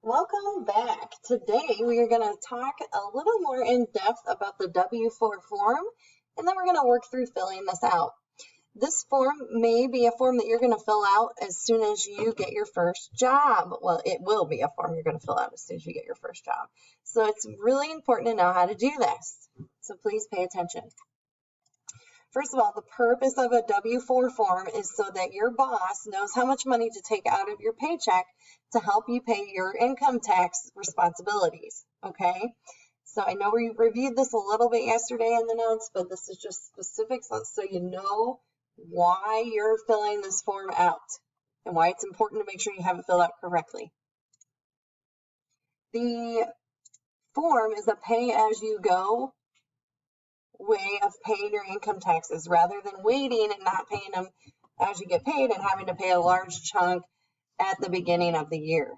Welcome back. Today we are going to talk a little more in depth about the W-4 form, and then we're going to work through filling this out. This form may be a form that you're going to fill out as soon as you get your first job. Well, it will be a form you're going to fill out as soon as you get your first job. So it's really important to know how to do this. So please pay attention. First of all, the purpose of a W-4 form is so that your boss knows how much money to take out of your paycheck to help you pay your income tax responsibilities, okay? So I know we reviewed this a little bit yesterday in the notes, but this is just specifics so you know why you're filling this form out and why it's important to make sure you have it filled out correctly. The form is a pay-as-you-go way of paying your income taxes rather than waiting and not paying them as you get paid and having to pay a large chunk at the beginning of the year.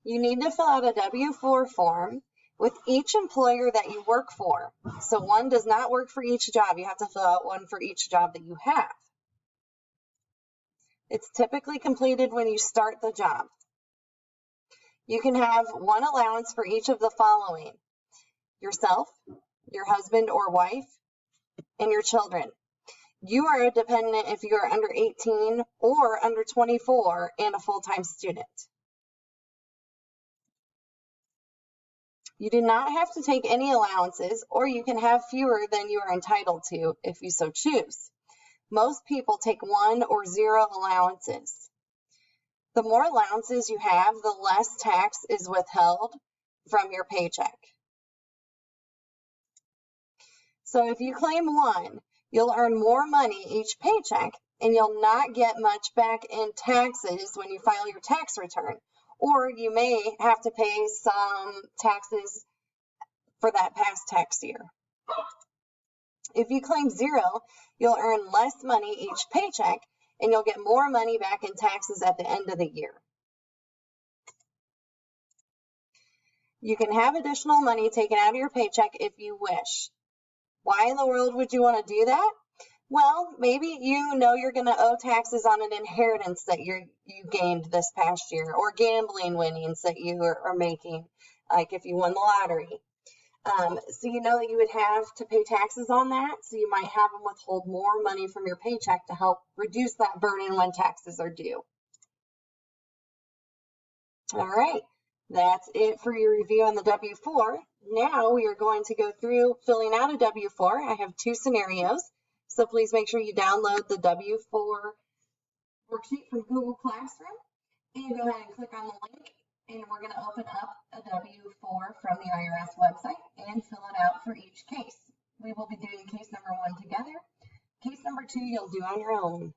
You need to fill out a W-4 form with each employer that you work for. So one does not work for each job. You have to fill out one for each job that you have. It's typically completed when you start the job. You can have one allowance for each of the following: yourself, your husband or wife, and your children. You are a dependent if you are under 18 or under 24 and a full-time student. You do not have to take any allowances, or you can have fewer than you are entitled to if you so choose. Most people take 1 or 0 allowances. The more allowances you have, the less tax is withheld from your paycheck. So if you claim 1, you'll earn more money each paycheck, and you'll not get much back in taxes when you file your tax return. Or you may have to pay some taxes for that past tax year. If you claim 0, you'll earn less money each paycheck, and you'll get more money back in taxes at the end of the year. You can have additional money taken out of your paycheck if you wish. Why in the world would you want to do that? Well, maybe you know you're going to owe taxes on an inheritance that you gained this past year, or gambling winnings that you are making, like if you won the lottery. So you know that you would have to pay taxes on that, so you might have them withhold more money from your paycheck to help reduce that burden when taxes are due. All right, that's it for your review on the W-4. Now we are going to go through filling out a W-4. I have 2 scenarios, so please make sure you download the W-4 worksheet from Google Classroom and go ahead and click on the link, and we're going to open up a W-4 from the IRS website and fill it out for each case. We will be doing case number 1 together. Case number 2 you'll do on your own.